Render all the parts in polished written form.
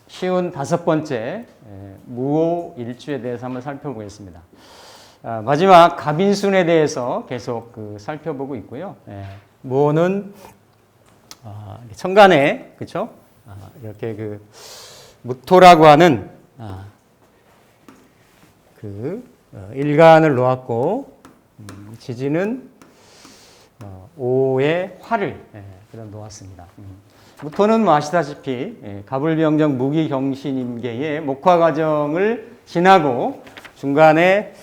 쉬운 5번째 무오일주에 대해서 한번 살펴보겠습니다. 마지막 갑인순에 대해서 계속 살펴보고 있고요. 무오는 천간에 그렇죠? 이렇게 무토라고 하는 일간을 놓았고 지지는 오의 화를 그런 놓았습니다. 무토는 뭐 아시다시피 갑을병정 무기경신임계의 목화 과정을 지나고 중간에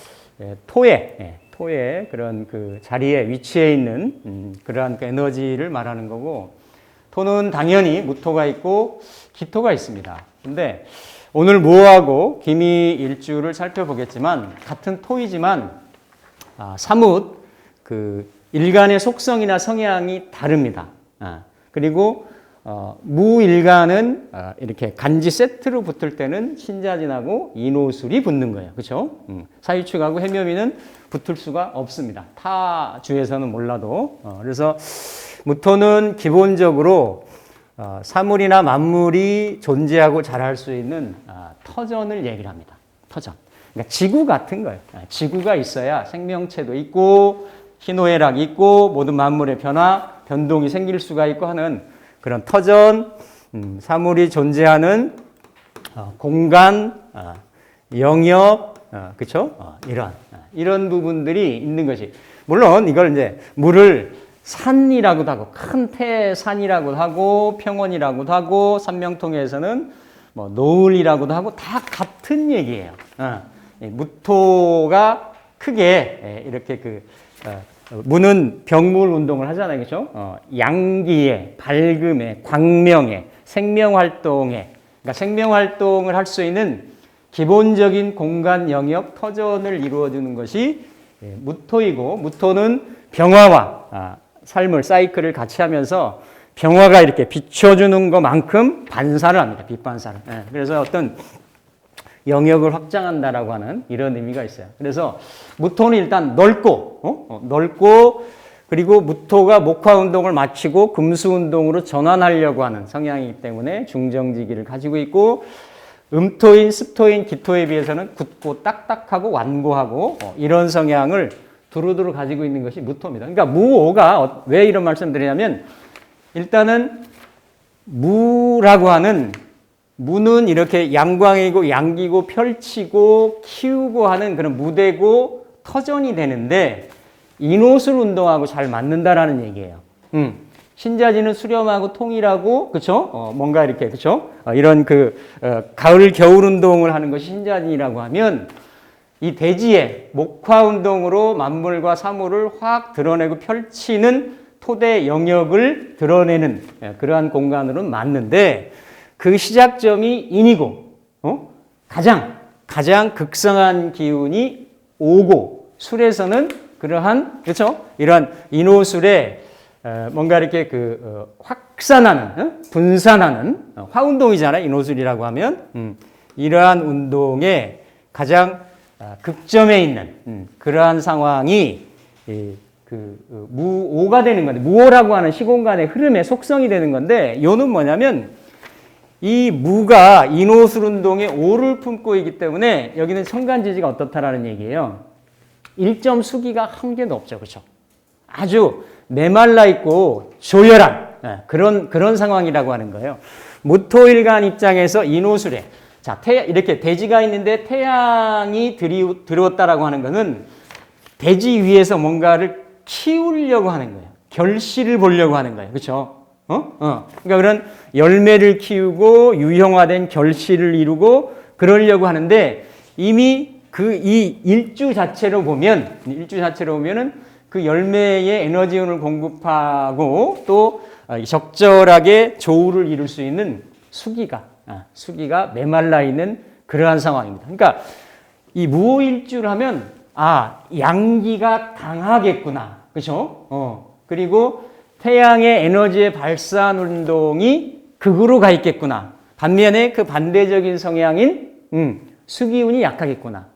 토의 그런 그 자리에 위치해 있는 그러한 그 에너지를 말하는 거고, 토는 당연히 무토가 있고 기토가 있습니다. 근데 오늘 무오하고 기미일주를 살펴보겠지만 같은 토이지만 사뭇 그 일간의 속성이나 성향이 다릅니다. 그리고 무일간은 이렇게 간지 세트로 붙을 때는 신자진하고 인오술이 붙는 거예요. 그렇죠? 사유축하고 해묘미는 붙을 수가 없습니다. 타 주에서는 몰라도. 그래서 무토는 기본적으로 사물이나 만물이 존재하고 자랄 수 있는 터전을 얘기를 합니다. 터전. 그러니까 지구 같은 거예요. 지구가 있어야 생명체도 있고 희노애락이 있고 모든 만물의 변화, 변동이 생길 수가 있고 하는 그런 터전, 사물이 존재하는 공간, 영역, 그렇죠? 이런 부분들이 있는 것이, 물론 이걸 이제 물을 산이라고도 하고 큰 태산이라고도 하고 평원이라고도 하고 산명통에서는 뭐 노을이라고도 하고 다 같은 얘기예요. 무토가 크게 이렇게 무는 병물 운동을 하잖아요. 그렇죠? 양기에, 밝음에, 광명에, 생명활동에, 그러니까 생명활동을 할 수 있는 기본적인 공간 영역 터전을 이루어주는 것이 무토이고, 무토는 병화와 삶을, 사이클을 같이 하면서 병화가 이렇게 비춰주는 것만큼 반사를 합니다. 빛반사를. 그래서 어떤 영역을 확장한다라고 하는 이런 의미가 있어요. 그래서 무토는 일단 넓고 그리고 무토가 목화 운동을 마치고 금수 운동으로 전환하려고 하는 성향이기 때문에 중정지기를 가지고 있고, 음토인 습토인 기토에 비해서는 굳고 딱딱하고 완고하고 이런 성향을 두루두루 가지고 있는 것이 무토입니다. 그러니까 무오가 왜 이런 말씀 드리냐면, 일단은 무라고 하는, 무는 이렇게 양광이고 양기고 펼치고 키우고 하는 그런 무대고 터전이 되는데 인호술 운동하고 잘 맞는다라는 얘기예요. 신자지는 수렴하고 통일하고, 그쵸? 뭔가 이렇게, 그쵸? 이런 가을 겨울 운동을 하는 것이 신자진이라고 하면, 이 대지에 목화 운동으로 만물과 사물을 확 드러내고 펼치는 토대 영역을 드러내는 그러한 공간으로는 맞는데, 그 시작점이 인이고, 가장 극성한 기운이 오고, 술에서는 그러한, 그렇죠? 이러한 인호술에 뭔가 이렇게 확산하는, 분산하는 화운동이잖아요. 인호술이라고 하면. 이러한 운동에 가장 극점에 있는 그러한 상황이 무오가 되는 건데, 무오라고 하는 시공간의 흐름의 속성이 되는 건데, 요는 뭐냐면, 이 무가 인호술 운동에 오를 품고 있기 때문에 여기는 천간지지가 어떻다라는 얘기예요. 1점 수기가 한 개도 없죠. 그렇죠? 아주 메말라 있고 조열한 그런 상황이라고 하는 거예요. 무토일간 입장에서 인호술에, 자, 이렇게 대지가 있는데 태양이 들어왔다라고 하는 것은 대지 위에서 뭔가를 키우려고 하는 거예요. 결실을 보려고 하는 거예요. 그렇죠? 그러니까 그런 열매를 키우고 유형화된 결실을 이루고 그러려고 하는데, 이미 이 일주 자체로 보면은 그 열매의 에너지원을 공급하고 또 적절하게 조우를 이룰 수 있는 수기가 메말라 있는 그러한 상황입니다. 그러니까 이 무오일주를 하면 양기가 강하겠구나. 그렇죠? 그리고 태양의 에너지의 발산 운동이 극으로 가 있겠구나. 반면에 그 반대적인 성향인 수기운이 약하겠구나.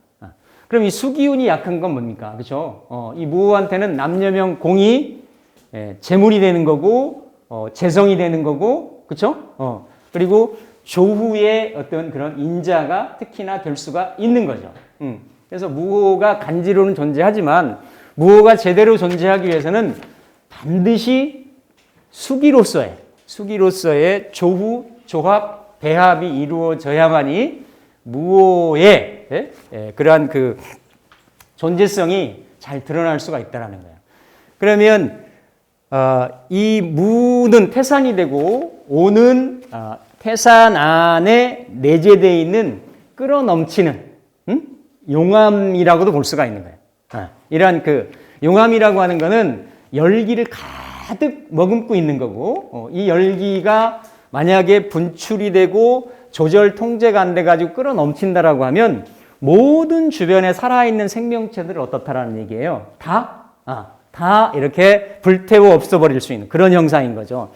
그럼 이 수기운이 약한 건 뭡니까? 그렇죠? 이 무호한테는 남녀명 공이 재물이 되는 거고 재성이 되는 거고 그렇죠? 그리고 조후의 어떤 그런 인자가 특히나 될 수가 있는 거죠. 그래서 무호가 간지로는 존재하지만 무호가 제대로 존재하기 위해서는 반드시 수기로서의 조후, 조합, 배합이 이루어져야만이 무호의 그러한 그 존재성이 잘 드러날 수가 있다라는 거예요. 그러면 이 무는 태산이 되고 오는 태산 안에 내재되어 있는 끌어넘치는 용암이라고도 볼 수가 있는 거예요. 이러한 그 용암이라고 하는 거는 열기를 가득 머금고 있는 거고 이 열기가 만약에 분출이 되고 조절 통제가 안 돼가지고 끌어넘친다라고 하면 모든 주변에 살아있는 생명체들을 어떻다라는 얘기예요. 다 이렇게 불태워 없어버릴 수 있는 그런 형상인 거죠.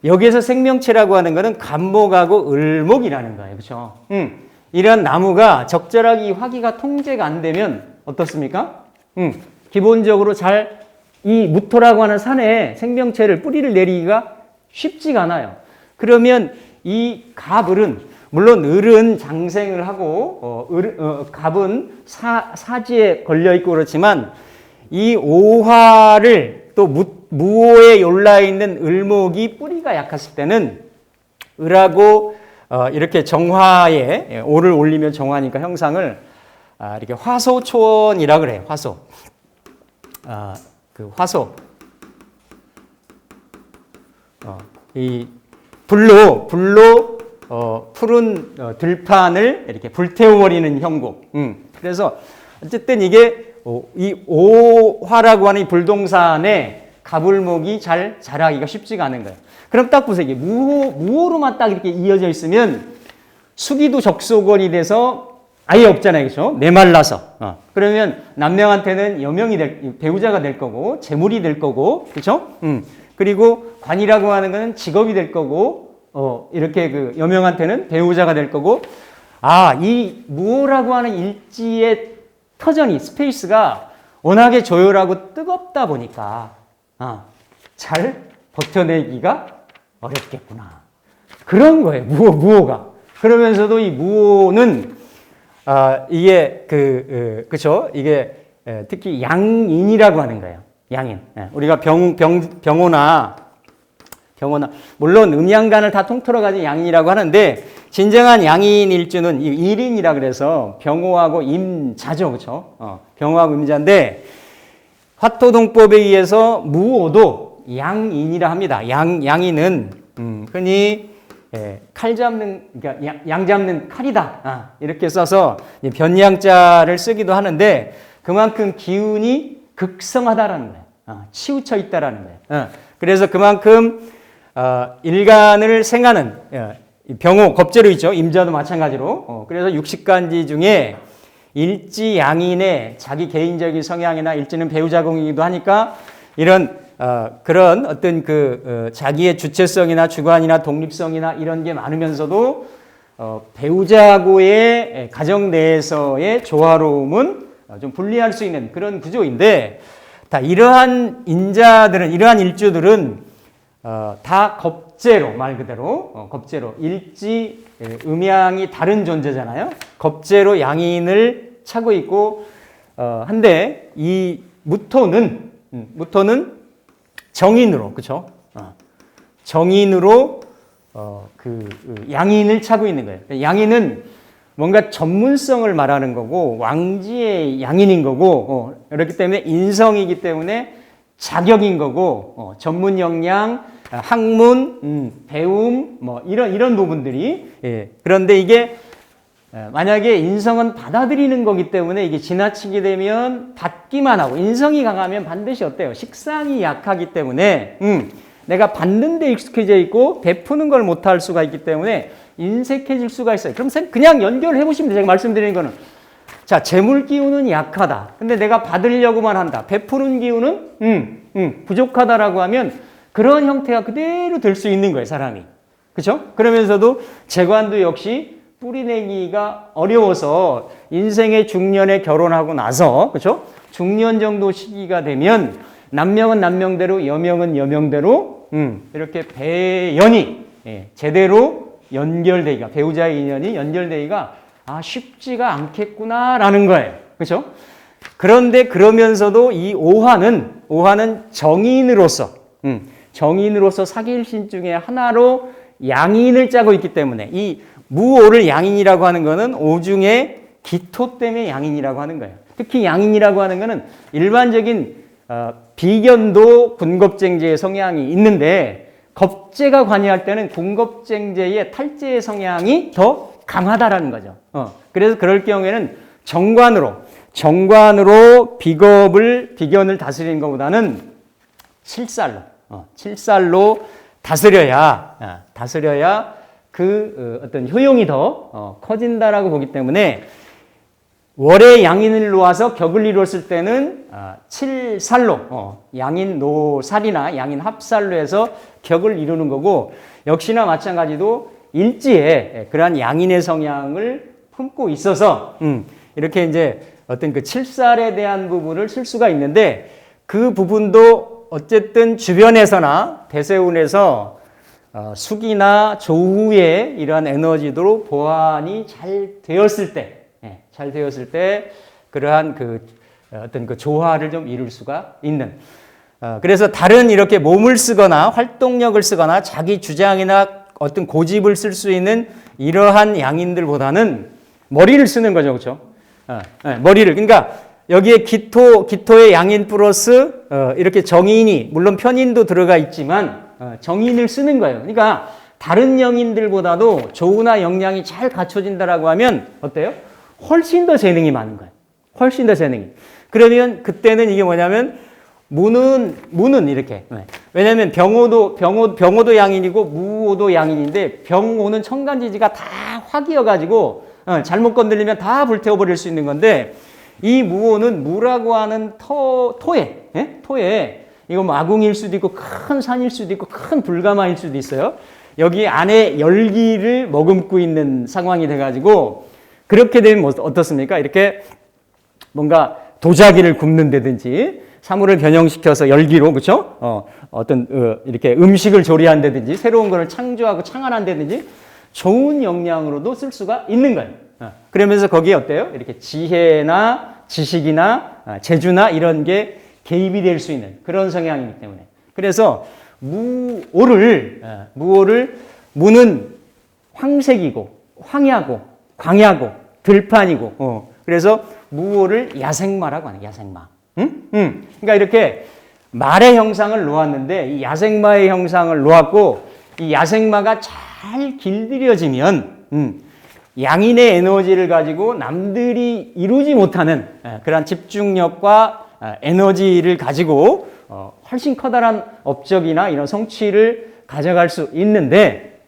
여기에서 생명체라고 하는 것은 간목하고 을목이라는 거예요. 그렇죠? 이런 나무가 적절하게 이 화기가 통제가 안 되면 어떻습니까? 기본적으로 잘 이 무토라고 하는 산에 생명체를 뿌리를 내리기가 쉽지가 않아요. 그러면 이 갑을은 물론 을은 장생을 하고 갑은 사지에 걸려 있고 그렇지만 이 오화를 또 무호에 올라 있는 을목이 뿌리가 약했을 때는 을하고 이렇게 정화에 오를 올리면 정화니까 형상을 이렇게 화소초원이라 그래요. 화소. 그 화소. 이 불로 푸른 들판을 이렇게 불태워버리는 형국. 그래서 어쨌든 이게 이 오화라고 하는 이 불동산에 갑을목이 잘 자라기가 쉽지가 않은 거예요. 그럼 딱 보세요. 이게 무호로만 딱 이렇게 이어져 있으면 수기도 적소건이 돼서 아예 없잖아요. 그렇죠? 메말라서. 그러면 남명한테는 여명이 배우자가 될 거고 재물이 될 거고 그렇죠? 그리고 관이라고 하는 거는 직업이 될 거고 이렇게 그 여명한테는 배우자가 될 거고 이 무호라고 하는 일지의 터전이 스페이스가 워낙에 조열하고 뜨겁다 보니까 잘 버텨내기가 어렵겠구나. 그런 거예요. 무호가. 그러면서도 이 무호는 이게 그쵸? 이게 특히 양인이라고 하는 거예요. 양인. 우리가 병호나 물론 음양간을 다 통틀어 가진 양인이라고 하는데 진정한 양인 일주는 일인이라 그래서 병호하고 임자죠. 그렇죠? 병호하고 임자인데 화토동법에 의해서 무호도 양인이라 합니다. 양인은 흔히 칼 잡는 그러니까 양 잡는 칼이다. 이렇게 써서 변양자를 쓰기도 하는데 그만큼 기운이 극성하다라는 거예요. 치우쳐 있다라는 거예요. 그래서 그만큼 일간을 생하는 병호, 겁재로 있죠. 임자도 마찬가지로. 그래서 육식간지 중에 일지 양인의 자기 개인적인 성향이나 일지는 배우자공이기도 하니까 이런 그런 어떤 자기의 주체성이나 주관이나 독립성이나 이런 게 많으면서도 배우자하고의 가정 내에서의 조화로움은 좀 분리할 수 있는 그런 구조인데 이러한 인자들은 이러한 일주들은 다 겁재로 말 그대로 겁재로 일지 음양이 다른 존재잖아요. 겁재로 양인을 차고 있고 한데 이 무토는 정인으로 그렇죠? 정인으로 양인을 차고 있는 거예요. 양인은 뭔가 전문성을 말하는 거고 왕지의 양인인 거고 그렇기 때문에 인성이기 때문에 자격인 거고 전문 역량, 학문, 배움 뭐 이런 부분들이 그런데 이게 만약에 인성은 받아들이는 거기 때문에 이게 지나치게 되면 받기만 하고 인성이 강하면 반드시 어때요? 식상이 약하기 때문에 내가 받는 데 익숙해져 있고 베푸는 걸 못할 수가 있기 때문에 인색해질 수가 있어요. 그럼 그냥 연결해 보시면 돼요. 제가 말씀드리는 거는 자 재물 기운은 약하다. 근데 내가 받으려고만 한다. 베푸는 기운은 부족하다라고 하면 그런 형태가 그대로 될 수 있는 거예요. 사람이. 그렇죠? 그러면서도 재관도 역시 뿌리내기가 어려워서 인생의 중년에 결혼하고 나서, 그렇죠? 중년 정도 시기가 되면 남명은 남명대로, 여명은 여명대로, 이렇게 배연이 제대로 연결되기가, 배우자의 인연이 연결되기가 쉽지가 않겠구나라는 거예요. 그렇죠? 그런데 그러면서도 이 오화는 정인으로서 사기일신 중에 하나로 양인을 짜고 있기 때문에 이 무오를 양인이라고 하는 거는 오 중에 기토 때문에 양인이라고 하는 거예요. 특히 양인이라고 하는 거는 일반적인 비견도 군겁쟁제의 성향이 있는데 겁재가 관여할 때는 군겁쟁제의 탈재의 성향이 더 강하다라는 거죠. 그래서 그럴 경우에는 정관으로 비견을 다스리는 것보다는 칠살로 다스려야 그 어떤 효용이 더 커진다라고 보기 때문에 월에 양인을 놓아서 격을 이뤘을 때는 칠살로 양인노살이나 양인합살로 해서 격을 이루는 거고, 역시나 마찬가지로 일지에 그러한 양인의 성향을 품고 있어서 이렇게 이제 어떤 그 칠살에 대한 부분을 쓸 수가 있는데, 그 부분도 어쨌든 주변에서나 대세운에서 숙이나 조후의 이러한 에너지도 보완이 잘 되었을 때 그러한 그 어떤 그 조화를 좀 이룰 수가 있는. 그래서 다른 이렇게 몸을 쓰거나 활동력을 쓰거나 자기 주장이나 어떤 고집을 쓸 수 있는 이러한 양인들보다는 머리를 쓰는 거죠, 그렇죠? 머리를. 그러니까 여기에 기토의 양인 플러스 이렇게 정인이, 물론 편인도 들어가 있지만 정인을 쓰는 거예요. 그러니까 다른 영인들보다도 조우나 역량이 잘 갖춰진다라고 하면 어때요? 훨씬 더 재능이 많은 거예요. 훨씬 더 재능이. 그러면 그때는 이게 뭐냐면 무는 이렇게. 왜냐면 병오도 양인이고 무오도 양인인데, 병오는 천간지지가 다 화기여가지고 잘못 건드리면 다 불태워버릴 수 있는 건데, 이 무오는 무라고 하는 토에 이거 뭐 아궁일 수도 있고 큰 산일 수도 있고 큰 불가마일 수도 있어요. 여기 안에 열기를 머금고 있는 상황이 돼가지고, 그렇게 되면 어떻습니까? 이렇게 뭔가 도자기를 굽는다든지 사물을 변형시켜서 열기로, 그렇죠? 이렇게 음식을 조리한다든지 새로운 것을 창조하고 창안한다든지 좋은 역량으로도 쓸 수가 있는 거예요. 그러면서 거기에 어때요? 이렇게 지혜나 지식이나 재주나 이런 게 개입이 될 수 있는 그런 성향이기 때문에. 그래서 무는 황색이고 황야고 광야고 들판이고, 그래서 무오를 야생마라고 하는, 야생마. 그러니까 이렇게 말의 형상을 놓았는데, 이 야생마의 형상을 놓았고, 이 야생마가 잘 길들여지면 양인의 에너지를 가지고 남들이 이루지 못하는 그런 집중력과 에너지를 가지고 훨씬 커다란 업적이나 이런 성취를 가져갈 수 있는데,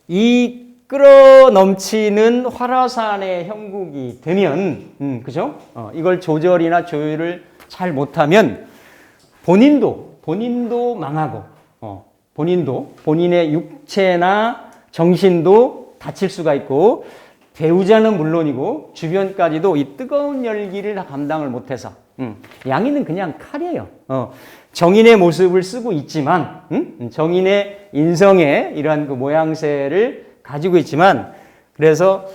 이 끌어 넘치는 활화산의 형국이 되면, 그죠? 이걸 조절이나 조율을 잘 못하면 본인도 망하고, 본인의 육체나 정신도 다칠 수가 있고, 배우자는 물론이고 주변까지도 이 뜨거운 열기를 다 감당을 못해서, 양인은 그냥 칼이에요. 정인의 모습을 쓰고 있지만, 정인의 인성의 이러한 그 모양새를 가지고 있지만, 그래서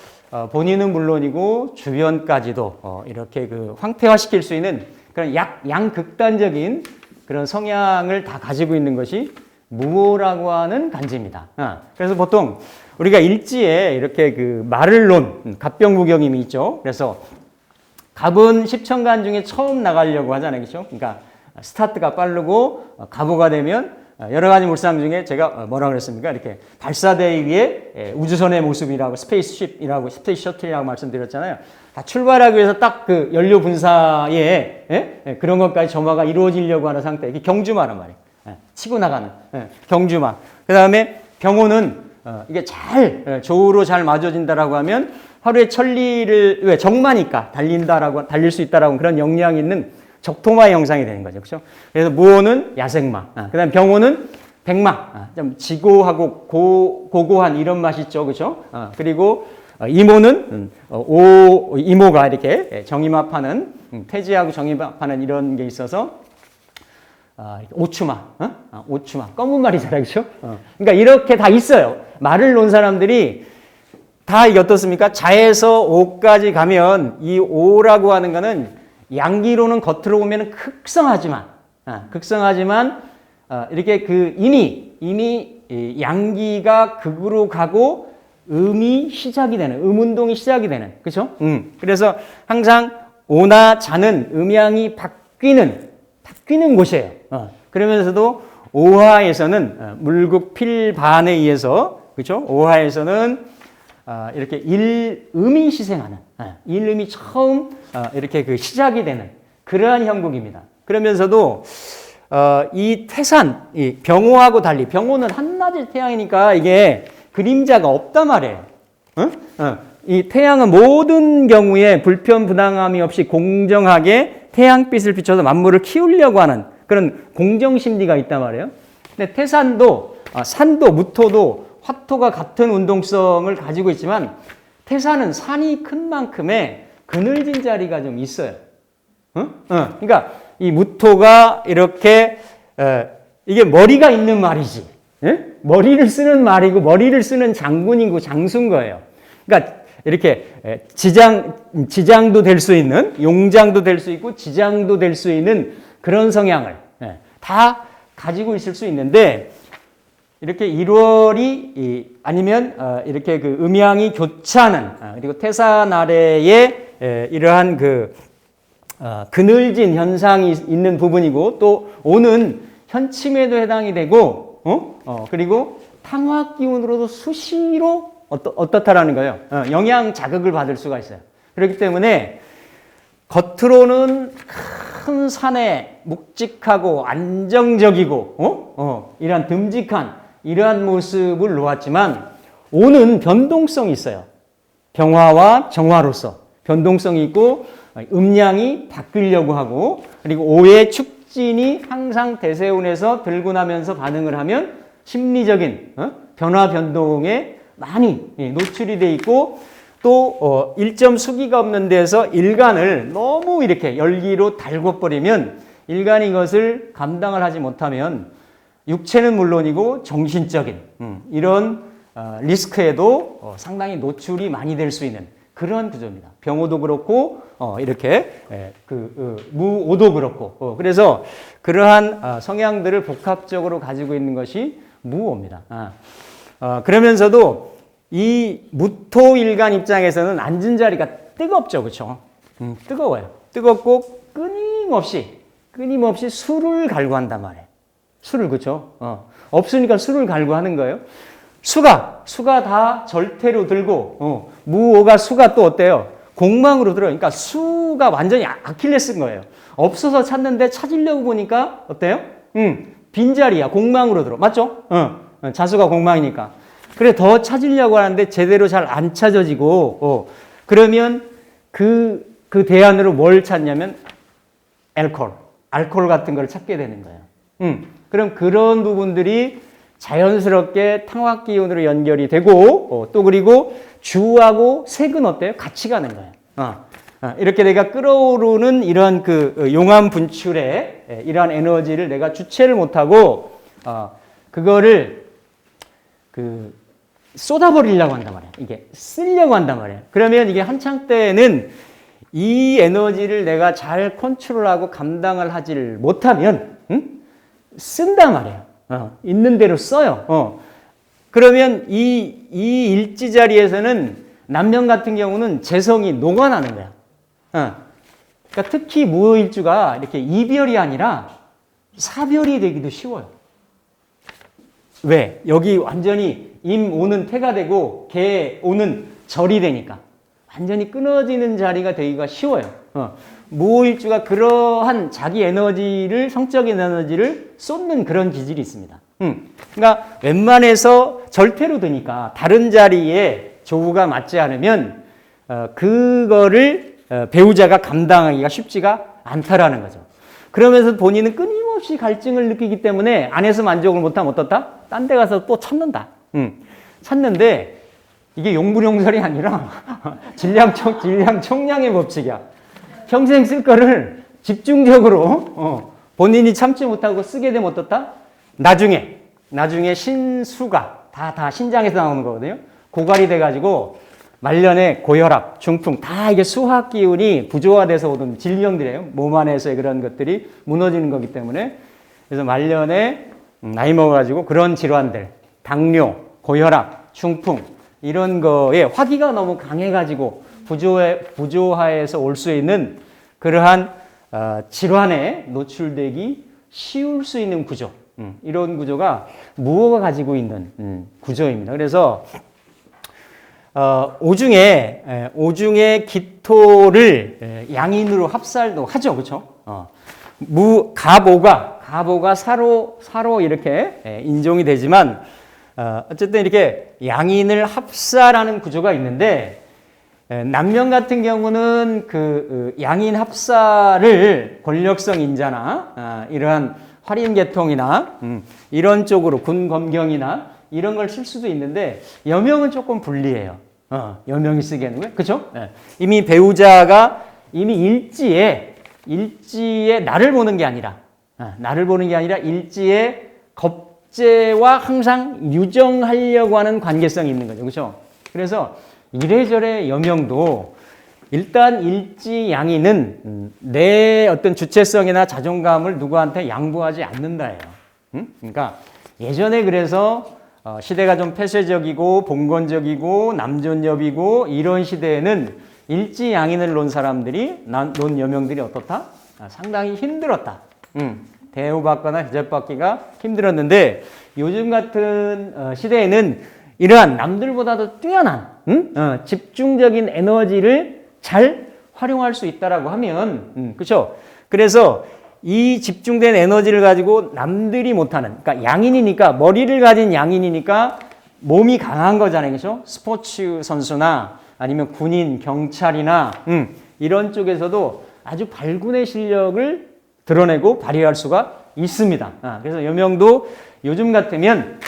본인은 물론이고 주변까지도 이렇게 그 황폐화시킬 수 있는 그런 양극단적인 그런 성향을 다 가지고 있는 것이 무오라고 하는 간지입니다. 그래서 보통 우리가 일지에 이렇게 그 말을 논 갑병무경임이 있죠. 그래서 갑은 십천간 중에 처음 나가려고 하잖아요, 그렇죠? 그러니까 스타트가 빠르고 갑오가 되면 여러 가지 물상 중에 제가 뭐라 그랬습니까? 이렇게 발사대 위에 우주선의 모습이라고, 스페이스쉽이라고, 스페이스 셔틀이라고 말씀드렸잖아요. 다 출발하기 위해서 딱 그 연료 분사에 그런 것까지 점화가 이루어지려고 하는 상태. 이게 경주마란 말이에요. 치고 나가는 경주마. 그 다음에 병호는 이게 조우로 잘 맞아진다라고 하면 하루에 천리를, 왜 정마니까 달릴 수 있다라고 그런 역량이 있는 적토마 형상이 되는 거죠. 그렇죠? 그래서 무호는 야생마, 그다음 병호는 백마, 좀 지고하고 고고한 이런 맛이 있죠, 그렇죠? 그리고 이모는 이모가 이렇게 정임합하는 태지하고 정임합하는 이런 게 있어서 오추마, 오추마, 검은 말이잖아요, 그렇죠? 그러니까 이렇게 다 있어요. 말을 놓은 사람들이 다 이게 어떻습니까? 자에서 오까지 가면 이 오라고 하는 거는 양기로는 겉으로 보면 극성하지만 이렇게 그 이미 양기가 극으로 가고 음이 시작이 되는, 음운동이 시작이 되는, 그렇죠? 그래서 항상 오나 자는 음양이 바뀌는 곳이에요. 그러면서도 오하에서는 물국필반에 의해서, 그렇죠? 오하에서는 이렇게 일음이 시생하는, 일음이 처음 이렇게 그 시작이 되는 그러한 형국입니다. 그러면서도 이 태산, 이 병호하고 달리, 병호는 한낮의 태양이니까 이게 그림자가 없단 말이에요. 이 태양은 모든 경우에 불편부당함이 없이 공정하게 태양빛을 비춰서 만물을 키우려고 하는 그런 공정심리가 있단 말이에요. 근데 태산도, 산도, 무토도 화토가 같은 운동성을 가지고 있지만 태산은 산이 큰 만큼의 그늘진 자리가 좀 있어요. 그러니까 이 무토가 이렇게 이게 머리가 있는 말이지. 머리를 쓰는 말이고 머리를 쓰는 장군이고 장수인 거예요. 그러니까 이렇게 지장도 될 수 있는, 용장도 될 수 있고 지장도 될 수 있는 그런 성향을 다 가지고 있을 수 있는데 이렇게 1월이 아니면 이렇게 그 음양이 교차하는 그리고 태산 아래에 이러한 그 그늘진 현상이 있는 부분이고 또 오는 현침에도 해당이 되고 그리고 탕화 기운으로도 수시로 어떻다라는 거예요. 영양 자극을 받을 수가 있어요. 그렇기 때문에 겉으로는 큰 산에 묵직하고 안정적이고 이러한 듬직한 이러한 모습을 놓았지만 오는 변동성이 있어요. 병화와 정화로서 변동성이 있고 음양이 바뀌려고 하고 그리고 오의 축진이 항상 대세운에서 들고 나면서 반응을 하면 심리적인 변화 변동에 많이 노출이 돼 있고 또 일점 수기가 없는 데서 일간을 너무 이렇게 열기로 달궈버리면 일간이 이것을 감당을 하지 못하면 육체는 물론이고 정신적인 이런 리스크에도 상당히 노출이 많이 될 수 있는 그런 구조입니다. 병오도 그렇고 이렇게 무오도 그렇고 그래서 그러한 성향들을 복합적으로 가지고 있는 것이 무오입니다. 그러면서도 이 무토일간 입장에서는 앉은 자리가 뜨겁죠, 그렇죠? 뜨거워요. 뜨겁고 끊임없이 술을 갈구한단 말이에요. 술을, 그렇죠? 없으니까 술을 갈구하는 거예요. 수가 다 절태로 들고 무오가 수가 또 어때요? 공망으로 들어요. 그러니까 수가 완전히 아킬레스인 거예요. 없어서 찾는데 찾으려고 보니까 어때요? 빈자리야. 공망으로 들어. 맞죠? 자수가 공망이니까. 그래 더 찾으려고 하는데 제대로 잘 안 찾아지고 그러면 그 대안으로 뭘 찾냐면 알코올 같은 걸 찾게 되는 거예요. 그럼 그런 부분들이 자연스럽게 탕화 기운으로 연결이 되고 또 그리고 주하고 색은 어때요? 같이 가는 거예요. 이렇게 내가 끌어오르는 이런 그 용암 분출에 이러한 에너지를 내가 주체를 못하고 그거를 쏟아버리려고 한단 말이에요. 이게 쓰려고 한단 말이에요. 그러면 이게 한창 때는 이 에너지를 내가 잘 컨트롤하고 감당을 하지를 못하면 쓴단 말이에요. 있는 대로 써요. 그러면 이 일지 자리에서는 남명 같은 경우는 재성이 녹아나는 거야. 그러니까 특히 무오일주가 이렇게 이별이 아니라 사별이 되기도 쉬워요. 왜? 여기 완전히 임 오는 태가 되고 개 오는 절이 되니까 완전히 끊어지는 자리가 되기가 쉬워요. 무오일주가 그러한 자기 에너지를, 성적인 에너지를 쏟는 그런 기질이 있습니다. 그러니까 웬만해서 절대로 드니까 다른 자리에 조우가 맞지 않으면 그거를 배우자가 감당하기가 쉽지가 않다라는 거죠. 그러면서 본인은 끊임없이 갈증을 느끼기 때문에 안에서 만족을 못하면 어떻다? 딴 데 가서 또 찾는다. 찾는데 이게 용불용설이 아니라 질량 총량의 법칙이야. 평생 쓸 거를 집중적으로 본인이 참지 못하고 쓰게 되면 어떻다? 나중에 신수가 다 신장에서 나오는 거거든요. 고갈이 돼가지고 말년에 고혈압, 중풍 다 이게 수학 기운이 부조화돼서 오는 질병들이에요. 몸 안에서의 그런 것들이 무너지는 거기 때문에 그래서 말년에 나이 먹어가지고 그런 질환들, 당뇨, 고혈압, 중풍 이런 거에 화기가 너무 강해가지고 부조화에서 올 수 있는 그러한 질환에 노출되기 쉬울 수 있는 구조, 이런 구조가 무호가 가지고 있는 구조입니다. 그래서 오중에 기토를 양인으로 합살도 하죠, 그렇죠? 가보가 사로 이렇게 인종이 되지만 어쨌든 이렇게 양인을 합살하는 구조가 있는데 남명 같은 경우는 그 양인 합살을 권력성 인자나 이러한 활인계통이나 이런 쪽으로 군검경이나 이런 걸 쓸 수도 있는데 여명은 조금 불리해요. 여명이 쓰기에는 그렇죠? 네. 이미 배우자가 이미 일지에 나를 보는 게 아니라 일지에 겁재와 항상 유정하려고 하는 관계성이 있는 거죠. 그렇죠? 그래서 이래저래 여명도 일단 일지양이는 내 어떤 주체성이나 자존감을 누구한테 양보하지 않는다예요. 그러니까 예전에 그래서 시대가 좀 폐쇄적이고 봉건적이고 남존여비고 이런 시대에는 일지양인을 놓은 사람들이 놓은 여명들이 어떻다? 상당히 힘들었다. 대우받거나 대접받기가 힘들었는데 요즘 같은 시대에는 이러한 남들보다도 뛰어난 집중적인 에너지를 잘 활용할 수 있다라고 하면 그렇죠? 그래서 이 집중된 에너지를 가지고 남들이 못하는, 그러니까 양인이니까 머리를 가진 양인이니까 몸이 강한 거잖아요, 그렇죠? 스포츠 선수나 아니면 군인, 경찰이나 이런 쪽에서도 아주 발군의 실력을 드러내고 발휘할 수가 있습니다. 그래서 여명도 요즘 같으면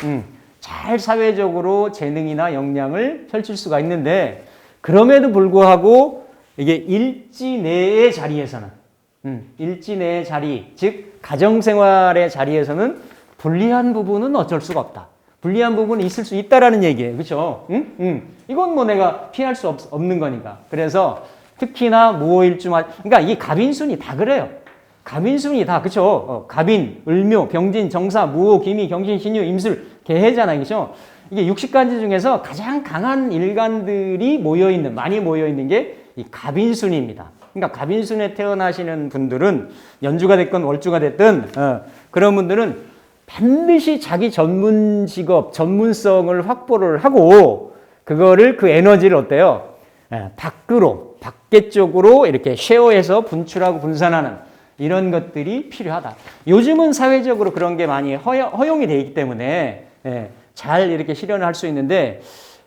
잘 사회적으로 재능이나 역량을 펼칠 수가 있는데 그럼에도 불구하고 이게 일지 내의 자리에서는 일지 내의 자리, 즉 가정생활의 자리에서는 불리한 부분은 어쩔 수가 없다. 불리한 부분이 있을 수 있다라는 얘기예요. 그렇죠? 이건 뭐 내가 피할 수 없는 거니까. 그래서 특히나 무오일주마, 그러니까 이 갑인순이 다 그래요. 갑인순이 다 그렇죠? 갑인, 을묘, 병진, 정사, 무오, 기미, 경신, 신유, 임술, 계해잖아요. 그렇죠? 이게 60간지 중에서 가장 강한 일간들이 많이 모여있는 게 이 갑인순입니다. 그러니까 갑인순에 태어나시는 분들은 연주가 됐건 월주가 됐든 그런 분들은 반드시 자기 전문 직업, 전문성을 확보를 하고 그거를 그 에너지를 어때요? 밖에 쪽으로 이렇게 쉐어해서 분출하고 분산하는 이런 것들이 필요하다. 요즘은 사회적으로 그런 게 많이 허용이 되어 있기 때문에 잘 이렇게 실현을 할 수 있는데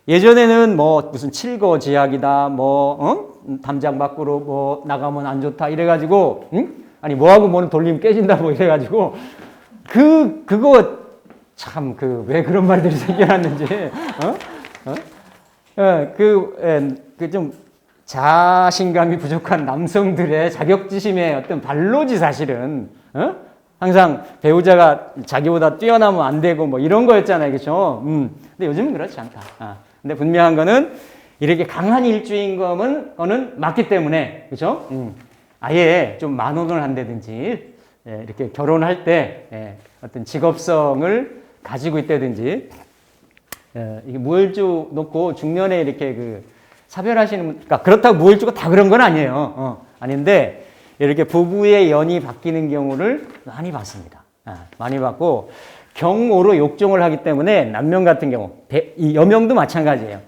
예전에는 뭐 무슨 칠거지약이다, 담장 밖으로 뭐 나가면 안 좋다 이래가지고 아니 뭐하고 뭐는 돌리면 깨진다 뭐 이래가지고 그거 참 왜 그런 말들이 생겨났는지 그 좀 자신감이 부족한 남성들의 자격지심의 어떤 발로지 사실은 항상 배우자가 자기보다 뛰어나면 안 되고 뭐 이런 거였잖아요, 그렇죠? 근데 요즘은 그렇지 않다. 근데 분명한 거는 이렇게 강한 일주인 거는 맞기 때문에 그렇죠? 아예 좀 만원을 한다든지 이렇게 결혼할 때 어떤 직업성을 가지고 있다든지 이게 무일주 놓고 중년에 이렇게 그 사별하시는 그러니까 그렇다고 무일주가 다 그런 건 아니에요. 아닌데 이렇게 부부의 연이 바뀌는 경우를 많이 봤습니다. 많이 봤고 경오로 욕종을 하기 때문에 남명 같은 경우 이 여명도 마찬가지예요.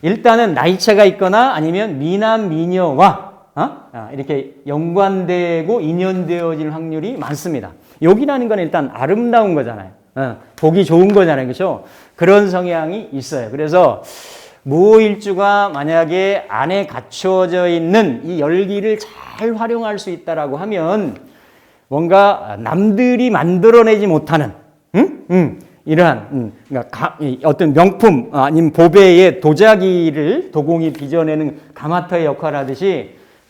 일단은 나이차가 있거나 아니면 미남 미녀와 이렇게 연관되고 인연되어질 확률이 많습니다. 욕이라는 건 일단 아름다운 거잖아요. 보기 좋은 거잖아요. 그렇죠? 그런 성향이 있어요. 그래서 무오일주가 만약에 안에 갖춰져 있는 이 열기를 잘 활용할 수 있다라고 하면 뭔가 남들이 만들어내지 못하는 이러한 그러니까 어떤 명품 아니면 보배의 도자기를 도공이 빚어내는 가마터의 역할을 하듯이